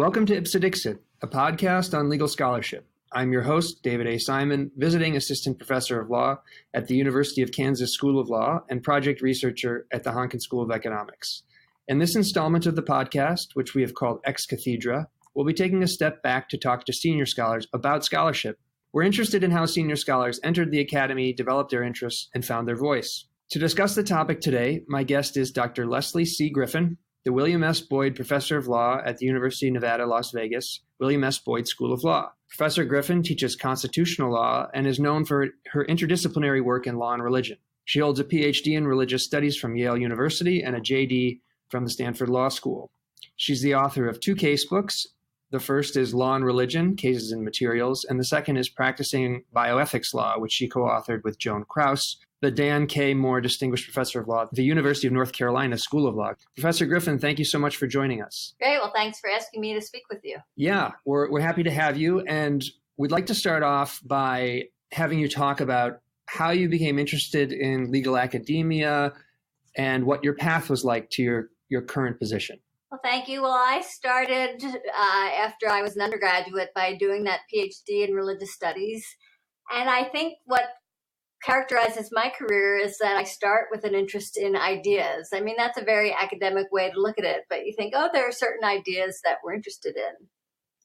Welcome to Ipsa Dixit, a podcast on legal scholarship. I'm your host, David A. Simon, visiting assistant professor of law at the University of Kansas School of Law and project researcher at the Honkin School of Economics. In this installment of the podcast, which we have called Ex Cathedra, we'll be taking a step back to talk to senior scholars about scholarship. We're interested in how senior scholars entered the academy, developed their interests, and found their voice. To discuss the topic today, my guest is Dr. Leslie C. Griffin, the William S. Boyd Professor of Law at the University of Nevada, Las Vegas, William S. Boyd School of Law. Professor Griffin teaches constitutional law and is known for her interdisciplinary work in law and religion. She holds a PhD in religious studies from Yale University and a JD from the Stanford Law School. She's the author of two case books. The first is Law and Religion, Cases and Materials, and the second is Practicing Bioethics Law, which she co-authored with Joan Krause, the Dan K. Moore Distinguished Professor of Law at the University of North Carolina School of Law. Professor Griffin, thank you so much for joining us. Great. Well, thanks for asking me to speak with you. Yeah, we're happy to have you. And we'd like to start off by having you talk about how you became interested in legal academia and what your path was like to your current position. Well, thank you. Well, I started after I was an undergraduate by doing that PhD in religious studies. And I think what characterizes my career is that I start with an interest in ideas. I mean, that's a very academic way to look at it, but you think, oh, there are certain ideas that we're interested in.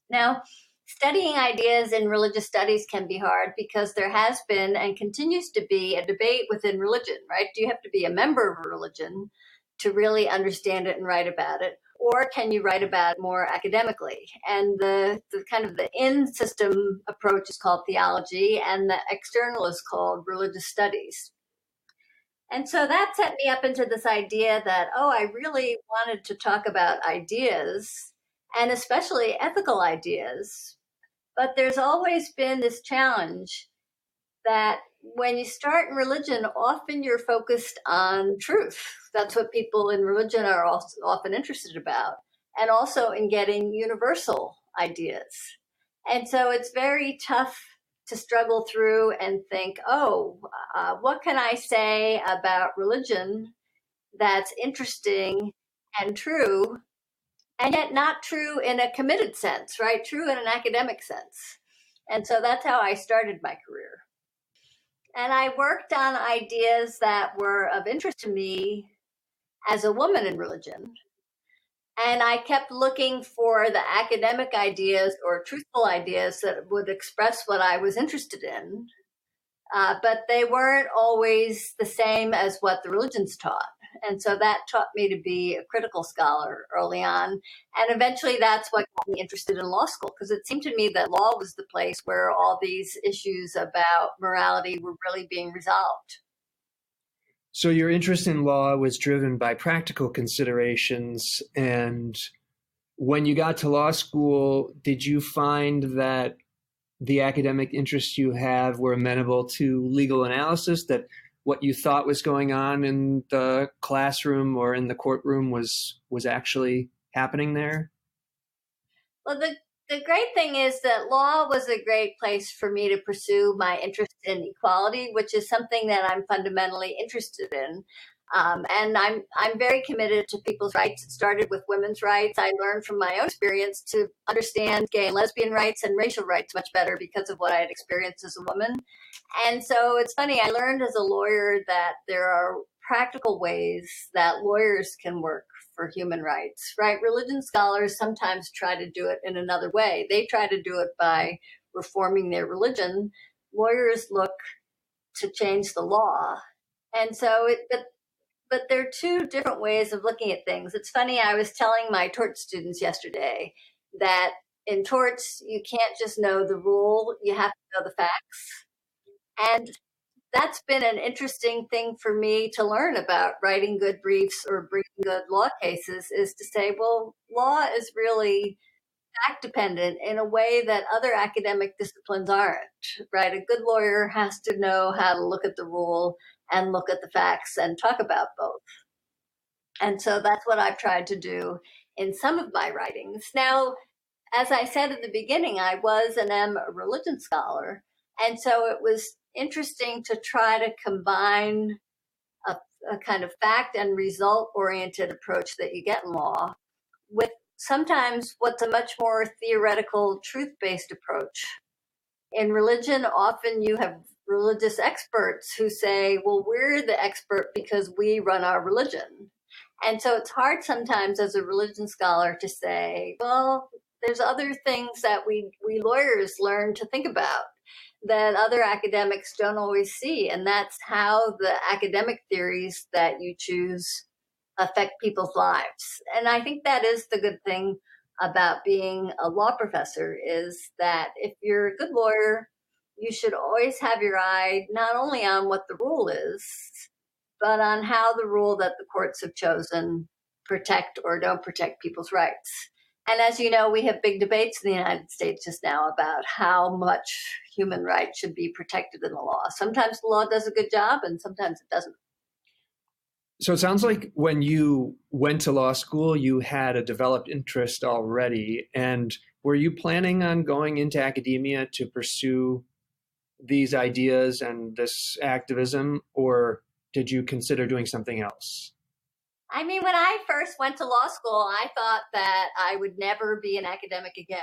Now, studying ideas in religious studies can be hard because there has been and continues to be a debate within religion, right? Do you have to be a member of a religion to really understand it and write about it? Or can you write about it more academically? And the kind of the in-system approach is called theology, and the external is called religious studies. And so that set me up into this idea that, I really wanted to talk about ideas, and especially ethical ideas. But there's always been this challenge that when you start in religion, often you're focused on truth. That's what people in religion are often interested about, and also in getting universal ideas. And so it's very tough to struggle through and think, what can I say about religion that's interesting and true, and yet not true in a committed sense, right? True in an academic sense. And so that's how I started my career. And I worked on ideas that were of interest to me as a woman in religion. And I kept looking for the academic ideas or truthful ideas that would express what I was interested in. But they weren't always the same as what the religions taught. And so that taught me to be a critical scholar early on. And eventually that's what got me interested in law school, because it seemed to me that law was the place where all these issues about morality were really being resolved. So your interest in law was driven by practical considerations. And when you got to law school, did you find that the academic interests you have were amenable to legal analysis, that what you thought was going on in the classroom or in the courtroom was actually happening there? Well, the great thing is that law was a great place for me to pursue my interest in equality, which is something that I'm fundamentally interested in. And I'm very committed to people's rights. It started with women's rights. I learned from my own experience to understand gay and lesbian rights and racial rights much better because of what I had experienced as a woman. And so it's funny, I learned as a lawyer that there are practical ways that lawyers can work for human rights, right? Religion scholars sometimes try to do it in another way. They try to do it by reforming their religion. Lawyers look to change the law. And so but there are two different ways of looking at things. It's funny, I was telling my tort students yesterday that in torts, you can't just know the rule, you have to know the facts. And that's been an interesting thing for me to learn about writing good briefs or briefing good law cases, is to say, well, law is really fact dependent in a way that other academic disciplines aren't, right? A good lawyer has to know how to look at the rule and look at the facts and talk about both. And so that's what I've tried to do in some of my writings. Now, as I said at the beginning, I was and am a religion scholar. And so it was interesting to try to combine a kind of fact and result oriented approach that you get in law with sometimes what's a much more theoretical, truth-based approach. In religion, often you have religious experts who say, well, we're the expert because we run our religion. And so it's hard sometimes as a religion scholar to say, well, there's other things that we lawyers learn to think about that other academics don't always see. And that's how the academic theories that you choose affect people's lives. And I think that is the good thing about being a law professor, is that if you're a good lawyer, you should always have your eye not only on what the rule is, but on how the rule that the courts have chosen protect or don't protect people's rights. And as you know, we have big debates in the United States just now about how much human rights should be protected in the law. Sometimes the law does a good job and sometimes it doesn't. So it sounds like when you went to law school, you had a developed interest already. And were you planning on going into academia to pursue these ideas and this activism, or did you consider doing something else? I mean, when I first went to law school, I thought that I would never be an academic again.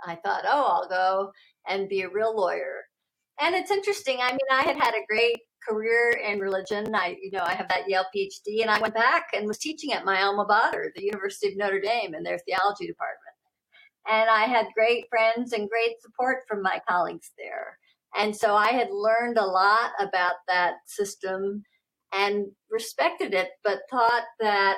I thought, oh, I'll go and be a real lawyer. And it's interesting. I mean, I had a great career in religion. I have that Yale PhD, and I went back and was teaching at my alma mater, the University of Notre Dame, in their theology department. And I had great friends and great support from my colleagues there. And so I had learned a lot about that system and respected it, but thought that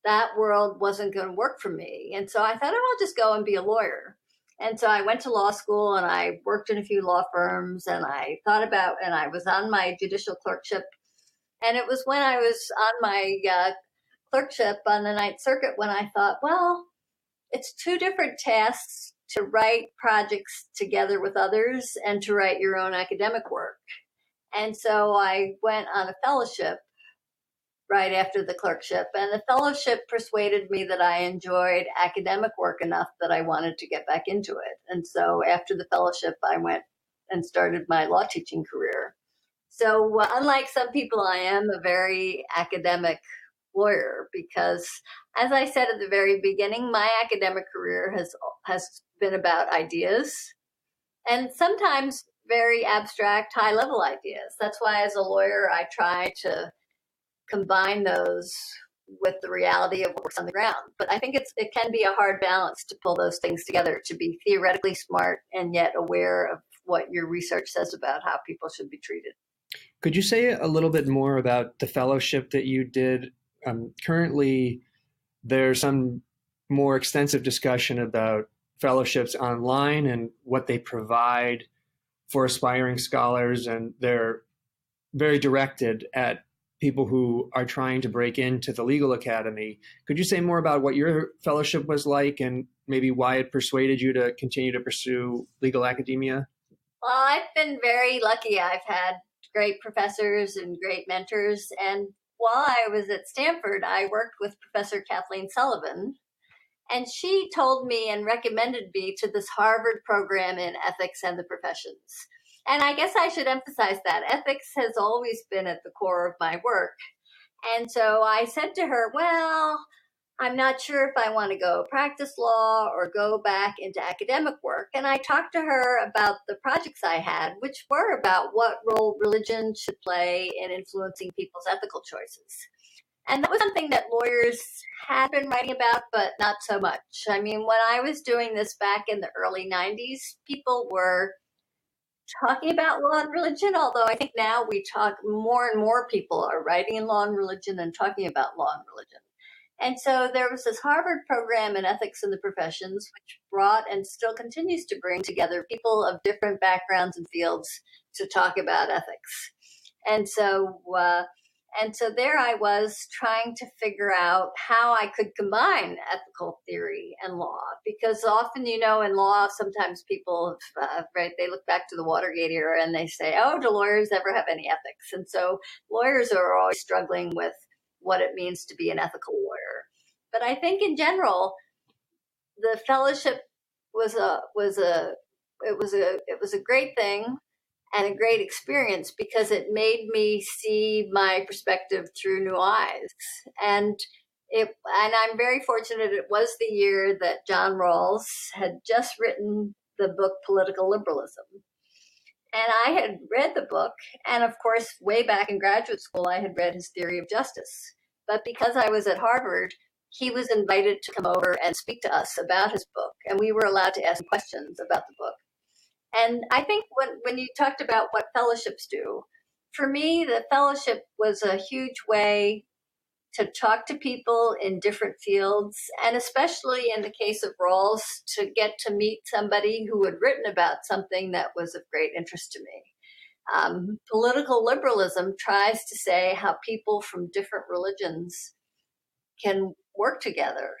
that world wasn't going to work for me. And so I thought, oh, I'll just go and be a lawyer. And so I went to law school and I worked in a few law firms, and I thought about, and I was on my judicial clerkship. And it was when I was on my clerkship on the Ninth Circuit when I thought, well, it's two different tasks to write projects together with others and to write your own academic work. And so I went on a fellowship right after the clerkship, and the fellowship persuaded me that I enjoyed academic work enough that I wanted to get back into it. And so after the fellowship, I went and started my law teaching career. So unlike some people, I am a very academic lawyer because, as I said at the very beginning, my academic career has been about ideas, and sometimes very abstract, high-level ideas. That's why as a lawyer, I try to combine those with the reality of what works on the ground. But I think it can be a hard balance to pull those things together, to be theoretically smart and yet aware of what your research says about how people should be treated. Could you say a little bit more about the fellowship that you did? Currently, there's some more extensive discussion about fellowships online and what they provide for aspiring scholars, and they're very directed at people who are trying to break into the legal academy. Could you say more about what your fellowship was like and maybe why it persuaded you to continue to pursue legal academia? Well, I've been very lucky. I've had great professors and great mentors. And while I was at Stanford, I worked with Professor Kathleen Sullivan. And she told me and recommended me to this Harvard program in ethics and the professions. And I guess I should emphasize that ethics has always been at the core of my work. And so I said to her, well, I'm not sure if I want to go practice law or go back into academic work. And I talked to her about the projects I had, which were about what role religion should play in influencing people's ethical choices. And that was something that lawyers had been writing about, but not so much. I mean, when I was doing this back in the early 90s, people were talking about law and religion, although I think now we talk, more and more people are writing in law and religion and talking about law and religion. And so there was this Harvard program in ethics in the professions, which brought and still continues to bring together people of different backgrounds and fields to talk about ethics. And so there I was trying to figure out how I could combine ethical theory and law, because often, in law, sometimes people, they look back to the Watergate era and they say, oh, do lawyers ever have any ethics? And so lawyers are always struggling with what it means to be an ethical lawyer. But I think in general, the fellowship was a great thing and a great experience because it made me see my perspective through new eyes. And And I'm very fortunate. It was the year that John Rawls had just written the book Political Liberalism. And I had read the book, and of course, way back in graduate school, I had read his Theory of Justice. But because I was at Harvard, he was invited to come over and speak to us about his book, and we were allowed to ask questions about the book. And I think when you talked about what fellowships do, for me, the fellowship was a huge way to talk to people in different fields, and especially in the case of Rawls, to get to meet somebody who had written about something that was of great interest to me. Political liberalism tries to say how people from different religions can work together.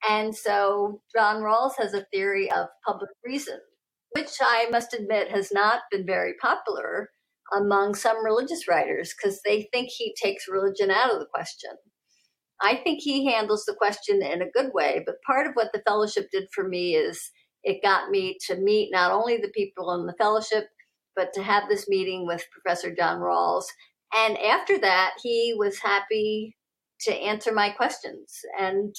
And so John Rawls has a theory of public reason, which I must admit has not been very popular among some religious writers because they think he takes religion out of the question. I think he handles the question in a good way, but part of what the fellowship did for me is it got me to meet not only the people in the fellowship, but to have this meeting with Professor John Rawls. And after that, he was happy to answer my questions. And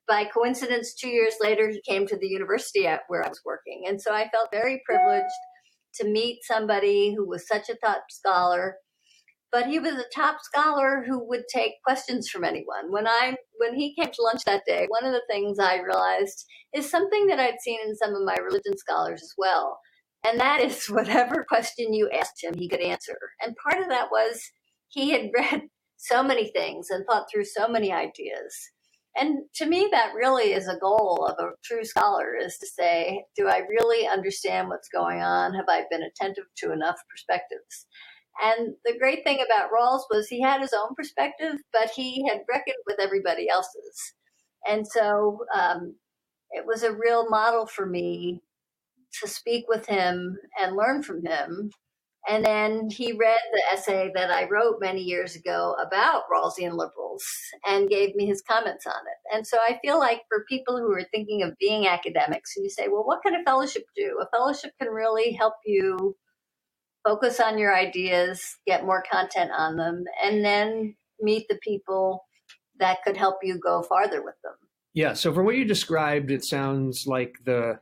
by coincidence, 2 years later, he came to the university where I was working. And so I felt very privileged to meet somebody who was such a top scholar, but he was a top scholar who would take questions from anyone. When he came to lunch that day, one of the things I realized is something that I'd seen in some of my religion scholars as well. And that is whatever question you asked him, he could answer. And part of that was he had read so many things and thought through so many ideas. And to me, that really is a goal of a true scholar, is to say, do I really understand what's going on? Have I been attentive to enough perspectives? And the great thing about Rawls was he had his own perspective, but he had reckoned with everybody else's. And so it was a real model for me to speak with him and learn from him. And then he read the essay that I wrote many years ago about Rawlsian liberals and gave me his comments on it. And so I feel like for people who are thinking of being academics, and you say, well, what can a fellowship do? A fellowship can really help you focus on your ideas, get more content on them, and then meet the people that could help you go farther with them. Yeah. So from what you described, it sounds like the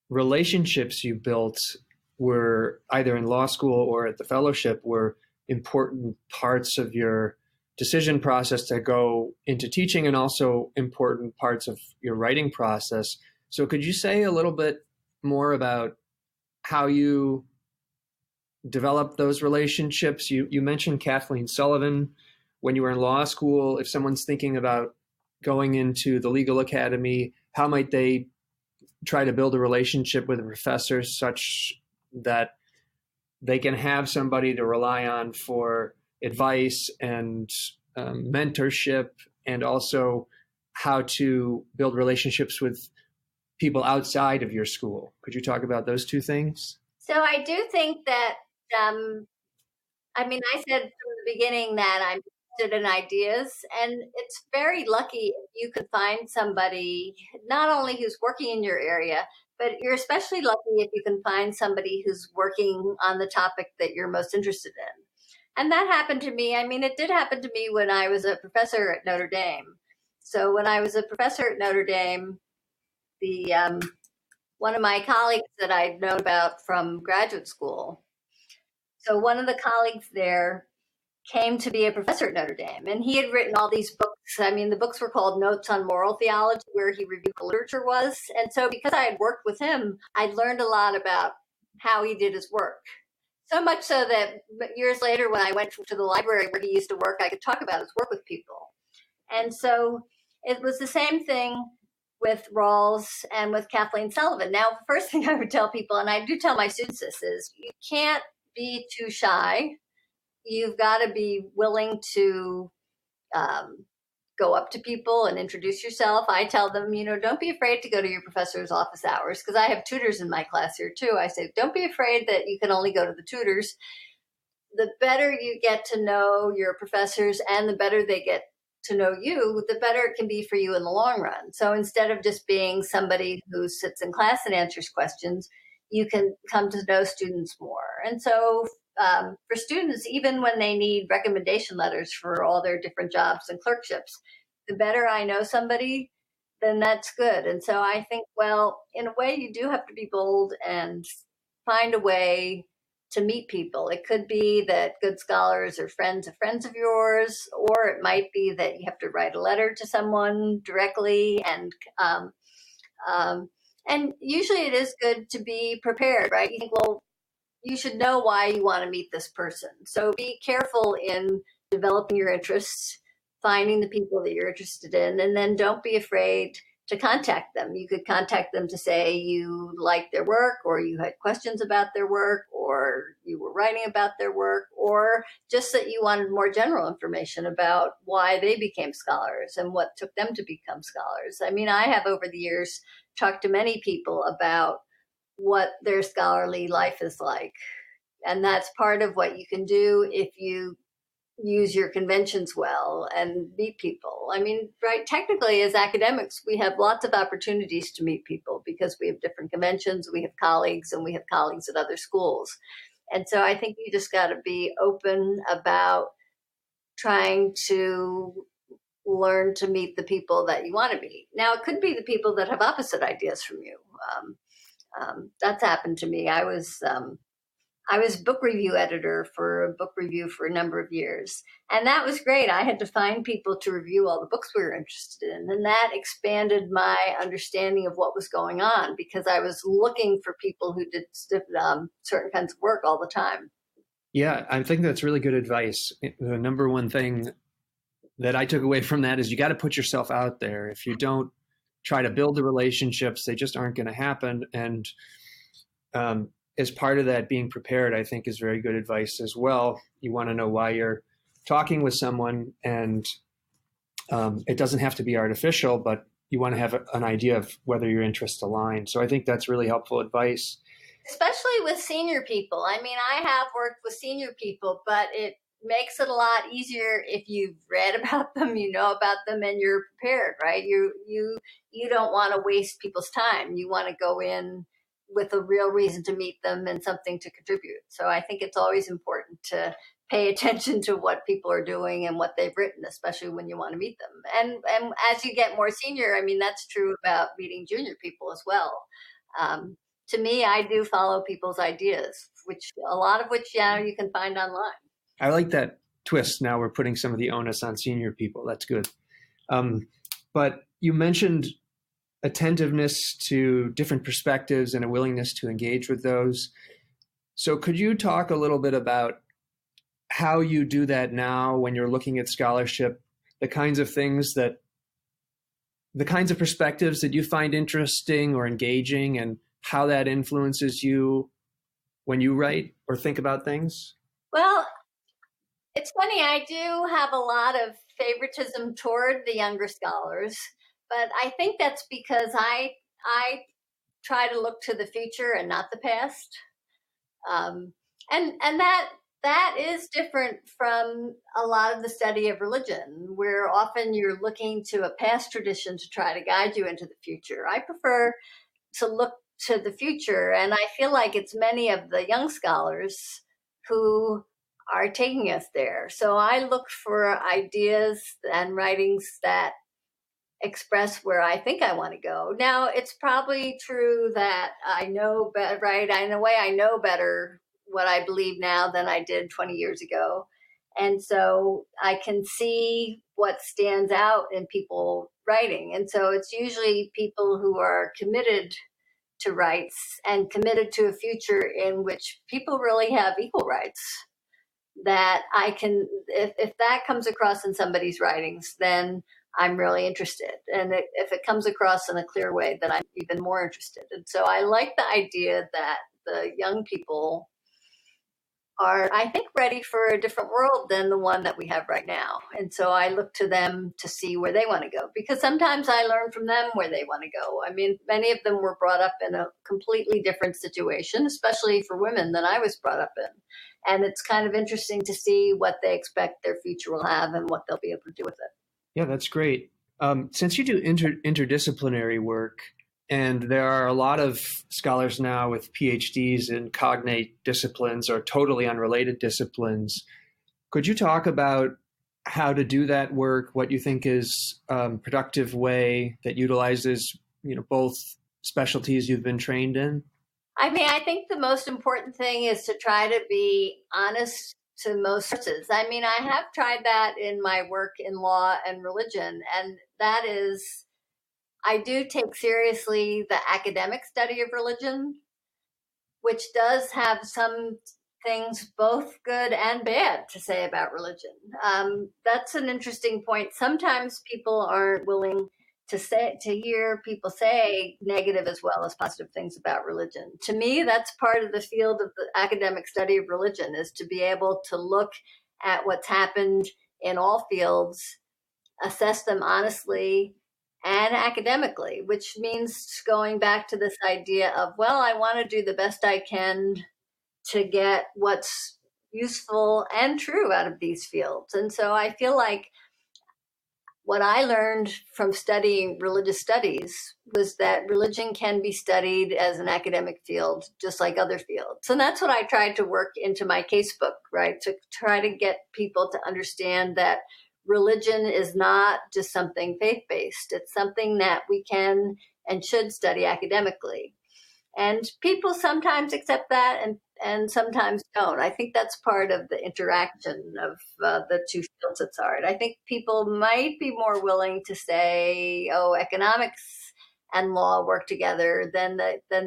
relationships you built were either in law school or at the fellowship were important parts of your decision process to go into teaching and also important parts of your writing process. So could you say a little bit more about how you developed those relationships? You mentioned Kathleen Sullivan when you were in law school. If someone's thinking about going into the legal academy, how might they try to build a relationship with a professor such that they can have somebody to rely on for advice and mentorship, and also how to build relationships with people outside of your school? Could you talk about those two things? So I do think that, I said from the beginning that I'm interested in ideas, and it's very lucky if you could find somebody not only who's working in your area, but you're especially lucky if you can find somebody who's working on the topic that you're most interested in. And that happened to me. It did happen to me when I was a professor at Notre Dame. So when I was a professor at Notre Dame, the one of my colleagues that I'd known about from graduate school, so one of the colleagues there came to be a professor at Notre Dame, and he had written all these books. The books were called Notes on Moral Theology, where he reviewed what literature was. And so because I had worked with him, I'd learned a lot about how he did his work. So much so that years later, when I went to the library where he used to work, I could talk about his work with people. And so it was the same thing with Rawls and with Kathleen Sullivan. Now, the first thing I would tell people, and I do tell my students this, is you can't be too shy. You've got to be willing to go up to people and introduce yourself. I tell them, don't be afraid to go to your professor's office hours, because I have tutors in my class here too. I say, don't be afraid that you can only go to the tutors. The better you get to know your professors and the better they get to know you, the better it can be for you in the long run. So instead of just being somebody who sits in class and answers questions, you can come to know students more. And so for students, even when they need recommendation letters for all their different jobs and clerkships, the better I know somebody, then that's good. And so I think, well, in a way, you do have to be bold and find a way to meet people. It could be that good scholars are friends of yours, or it might be that you have to write a letter to someone directly. Um, and usually it is good to be prepared, right? You think, well, you should know why you want to meet this person. So be careful in developing your interests, finding the people that you're interested in, and then don't be afraid to contact them. You could contact them to say you liked their work, or you had questions about their work, or you were writing about their work, or just that you wanted more general information about why they became scholars and what took them to become scholars. I mean, I have over the years talked to many people about what their scholarly life is like. And that's part of what you can do if you use your conventions well and meet people. I mean, right, technically as academics, we have lots of opportunities to meet people because we have different conventions, we have colleagues, and we have colleagues at other schools. And so I think you just got to be open about trying to learn to meet the people that you want to meet. Now, it could be the people that have opposite ideas from you. That's happened to me. I was book review editor for a book review for a number of years, and that was great. I had to find people to review all the books we were interested in, and that expanded my understanding of what was going on because I was looking for people who did certain kinds of work all the time. Yeah, I think that's really good advice. The number one thing that I took away from that is you got to put yourself out there. If you don't try to build the relationships, they just aren't going to happen. And as part of that, being prepared, I think, is very good advice as well. You want to know why you're talking with someone, and it doesn't have to be artificial, but you want to have an idea of whether your interests align. So I think that's really helpful advice. Especially with senior people. I mean, I have worked with senior people, but it makes it a lot easier if you've read about them, you know about them, and you're prepared, right? You don't want to waste people's time. You want to go in with a real reason to meet them and something to contribute. So I think it's always important to pay attention to what people are doing and what they've written, especially when you want to meet them. And as you get more senior, I mean, that's true about meeting junior people as well. To me, I do follow people's ideas, which a lot of which you can find online. I like that twist. Now we're putting some of the onus on senior people. That's good. But you mentioned attentiveness to different perspectives and a willingness to engage with those. So could you talk a little bit about how you do that now when you're looking at scholarship, the kinds of perspectives that you find interesting or engaging, and how that influences you when you write or think about things? Well, it's funny, I do have a lot of favoritism toward the younger scholars, but I think that's because I try to look to the future and not the past. And that is different from a lot of the study of religion, where often you're looking to a past tradition to try to guide you into the future. I prefer to look to the future, and I feel like it's many of the young scholars who are taking us there. So I look for ideas and writings that express where I think I want to go. Now, it's probably true that I know better, right? In a way, I know better what I believe now than I did 20 years ago. And so I can see what stands out in people writing. And so it's usually people who are committed to rights and committed to a future in which people really have equal rights, that I can, if that comes across in somebody's writings, then I'm really interested. And if it comes across in a clear way, then I'm even more interested. And so I like the idea that the young people are, I think, ready for a different world than the one that we have right now. And so I look to them to see where they want to go, because sometimes I learn from them where they want to go. I mean, many of them were brought up in a completely different situation, especially for women, than I was brought up in. And it's kind of interesting to see what they expect their future will have and what they'll be able to do with it. Yeah, that's great. Since you do interdisciplinary work, And there are a lot of scholars now with PhDs in cognate disciplines or totally unrelated disciplines. Could you talk about how to do that work, what you think is a productive way that utilizes, both specialties you've been trained in? I mean, I think the most important thing is to try to be honest to most sources. I mean, I have tried that in my work in law and religion, and that is, I do take seriously the academic study of religion, which does have some things both good and bad to say about religion. That's an interesting point. Sometimes people aren't willing to hear people say negative as well as positive things about religion. To me, that's part of the field of the academic study of religion, is to be able to look at what's happened in all fields, assess them honestly and academically, which means going back to this idea of, well, I want to do the best I can to get what's useful and true out of these fields. And so I feel like what I learned from studying religious studies was that religion can be studied as an academic field, just like other fields. And that's what I tried to work into my casebook, right? To try to get people to understand that religion is not just something faith-based. It's something that we can and should study academically. And people sometimes accept that and sometimes don't. I think that's part of the interaction of the two fields that's hard. I think people might be more willing to say, oh, economics and law work together than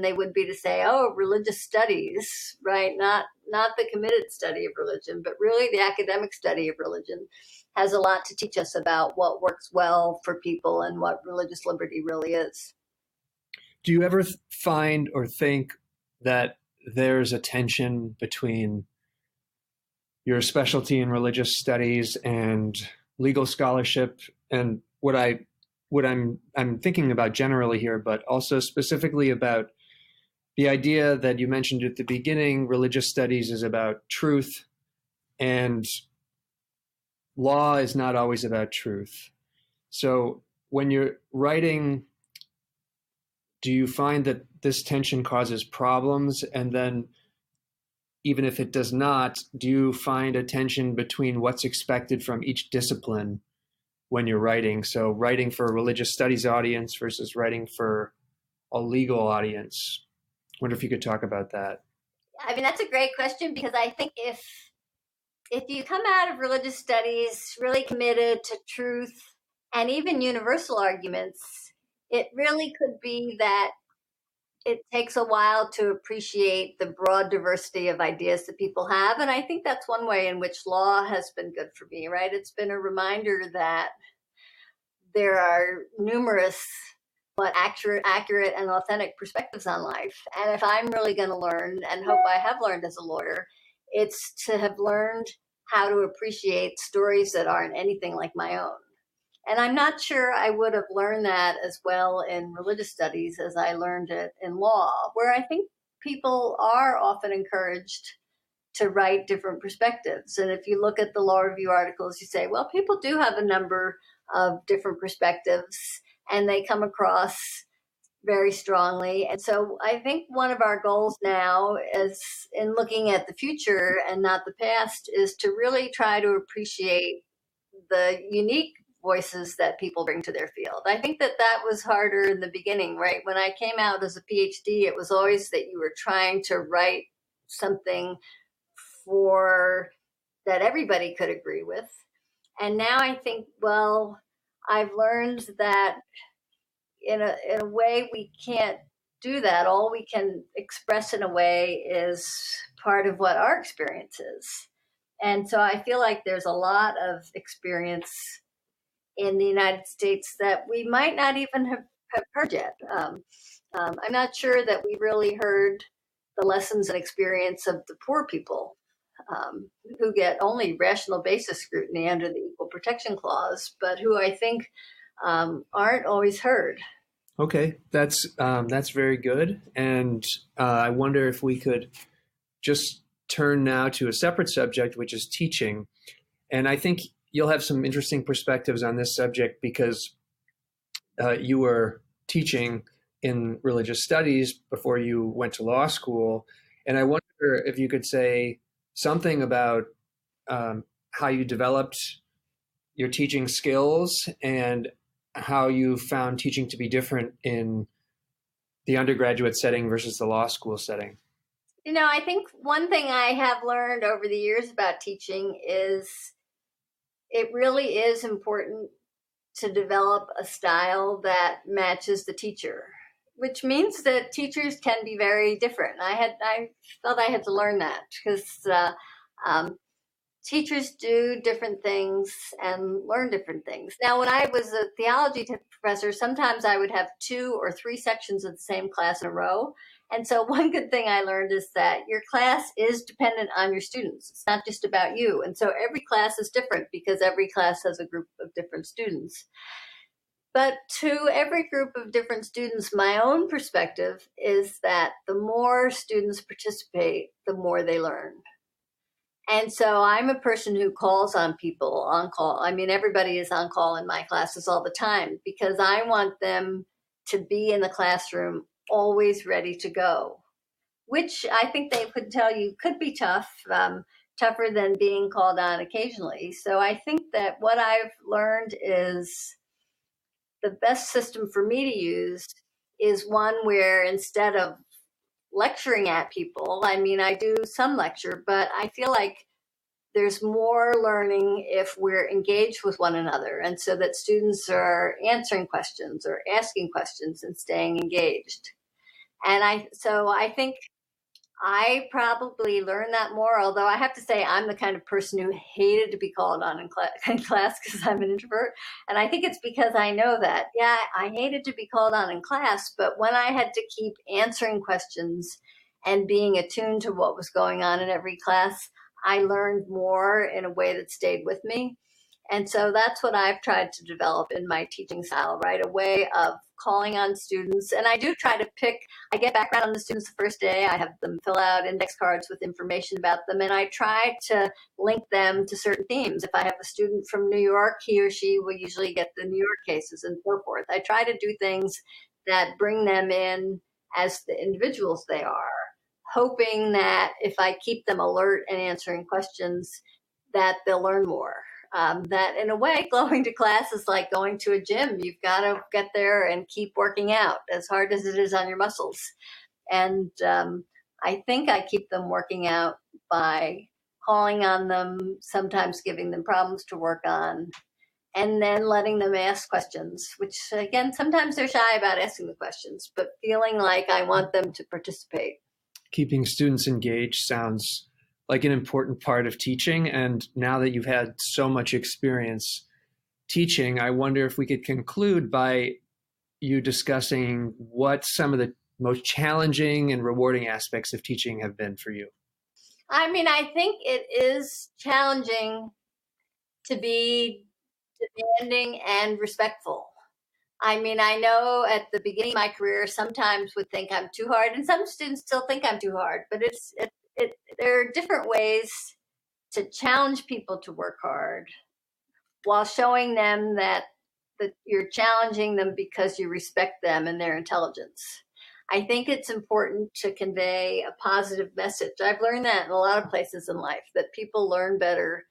they would be to say, oh, religious studies, right? Not the committed study of religion, but really the academic study of religion has a lot to teach us about what works well for people and what religious liberty really is. Do you ever find or think that there's a tension between your specialty in religious studies and legal scholarship? And what I'm thinking about generally here, but also specifically about the idea that you mentioned at the beginning, religious studies is about truth, and law is not always about truth. So when you're writing, do you find that this tension causes problems? And then even if it does not, do you find a tension between what's expected from each discipline when you're writing? So writing for a religious studies audience versus writing for a legal audience. I wonder if you could talk about that. I mean, that's a great question, because I think if you come out of religious studies really committed to truth and even universal arguments, it really could be that it takes a while to appreciate the broad diversity of ideas that people have. And I think that's one way in which law has been good for me, right? It's been a reminder that there are numerous but accurate and authentic perspectives on life. And if I'm really going to learn, and hope I have learned as a lawyer, it's to have learned how to appreciate stories that aren't anything like my own. And I'm not sure I would have learned that as well in religious studies as I learned it in law, where I think people are often encouraged to write different perspectives. And if you look at the law review articles, you say, well, people do have a number of different perspectives and they come across very strongly. And so I think one of our goals now is, in looking at the future and not the past, is to really try to appreciate the unique voices that people bring to their field. I think that was harder in the beginning, right? When I came out as a PhD, it was always that you were trying to write something that everybody could agree with. And now I think, well, I've learned that in a way we can't do that. All we can express in a way is part of what our experience is. And so I feel like there's a lot of experience in the United States that we might not even have heard yet. I'm not sure that we really heard the lessons and experience of the poor people who get only rational basis scrutiny under the Equal Protection Clause, but who I think aren't always heard. Okay, that's very good. And I wonder if we could just turn now to a separate subject, which is teaching. And I think you'll have some interesting perspectives on this subject because you were teaching in religious studies before you went to law school. And I wonder if you could say something about how you developed your teaching skills and how you found teaching to be different in the undergraduate setting versus the law school setting. I think one thing I have learned over the years about teaching is it really is important to develop a style that matches the teacher, which means that teachers can be very different. I felt I had to learn that because teachers do different things and learn different things. Now, when I was a theology professor, sometimes I would have 2 or 3 sections of the same class in a row. And so one good thing I learned is that your class is dependent on your students. It's not just about you. And so every class is different because every class has a group of different students. But to every group of different students, my own perspective is that the more students participate, the more they learn. And so I'm a person who calls on people on call. I mean, everybody is on call in my classes all the time because I want them to be in the classroom always ready to go, which I think they could tell you could be tough, tougher than being called on occasionally. So I think that what I've learned is the best system for me to use is one where instead of lecturing at people, I mean, I do some lecture, but I feel like there's more learning if we're engaged with one another, and so that students are answering questions or asking questions and staying engaged. And I think I probably learned that more, although I have to say I'm the kind of person who hated to be called on in class because I'm an introvert. And I think it's because I know that, yeah, I hated to be called on in class, but when I had to keep answering questions and being attuned to what was going on in every class, I learned more in a way that stayed with me. And so that's what I've tried to develop in my teaching style, right? A way of calling on students. And I do try to I get background on the students the first day. I have them fill out index cards with information about them. And I try to link them to certain themes. If I have a student from New York, he or she will usually get the New York cases and so forth. I try to do things that bring them in as the individuals they are, hoping that if I keep them alert and answering questions, that they'll learn more. That in a way, going to class is like going to a gym. You've got to get there and keep working out as hard as it is on your muscles. And I think I keep them working out by calling on them, sometimes giving them problems to work on, and then letting them ask questions, which again, sometimes they're shy about asking the questions, but feeling like I want them to participate. Keeping students engaged sounds like an important part of teaching. And now that you've had so much experience teaching, I wonder if we could conclude by you discussing what some of the most challenging and rewarding aspects of teaching have been for you. I mean, I think it is challenging to be demanding and respectful. I mean, I know at the beginning of my career, sometimes would think I'm too hard, and some students still think I'm too hard, but there are different ways to challenge people to work hard while showing them that you're challenging them because you respect them and their intelligence. I think it's important to convey a positive message. I've learned that in a lot of places in life, that people learn better,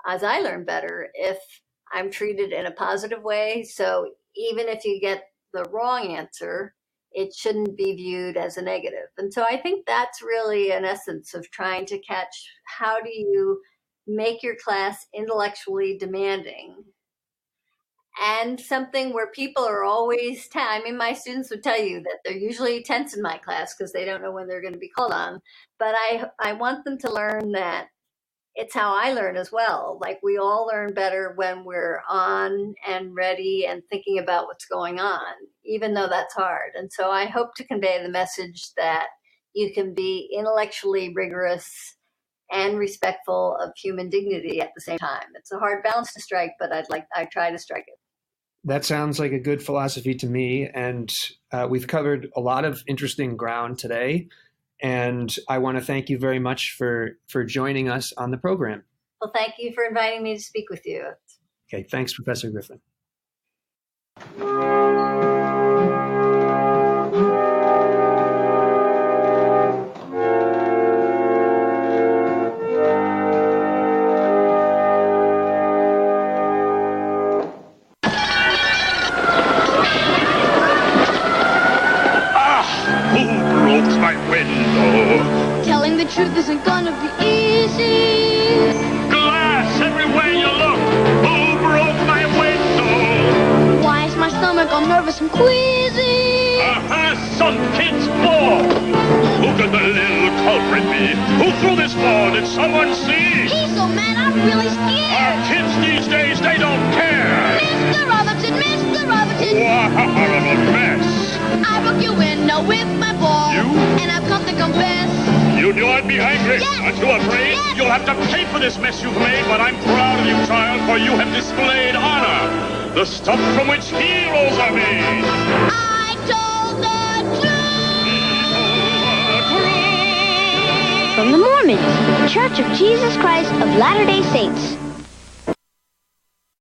as I learn better, if I'm treated in a positive way. So even if you get the wrong answer, it shouldn't be viewed as a negative. And so I think that's really an essence of trying to catch, how do you make your class intellectually demanding and something where people are always I mean, my students would tell you that they're usually tense in my class because they don't know when they're going to be called on. But I want them to learn that it's how I learn as well. Like, we all learn better when we're on and ready and thinking about what's going on, even though that's hard. And so I hope to convey the message that you can be intellectually rigorous and respectful of human dignity at the same time. It's a hard balance to strike, but I try to strike it. That sounds like a good philosophy to me. And we've covered a lot of interesting ground today. And I want to thank you very much for joining us on the program. Well, thank you for inviting me to speak with you. Okay, thanks, Professor Griffin. the truth isn't gonna be easy. Glass everywhere you look. Who broke my window? Why is my stomach all nervous and queasy? Some kid's ball. Who could the little culprit be? Who threw this ball? Did someone see? He's so mad, I'm really scared. Kids these days, they don't care. Mr. Robertson, Mr. Robertson. What a horrible mess. I broke your window with my ball. You? And I've come to confess. You knew I'd be angry. Yes. Aren't you afraid? Yes. You'll have to pay for this mess you've made, but I'm proud of you, child, for you have displayed honor. The stuff from which heroes are made. I told the truth. From the Mormons, Church of Jesus Christ of Latter-day Saints.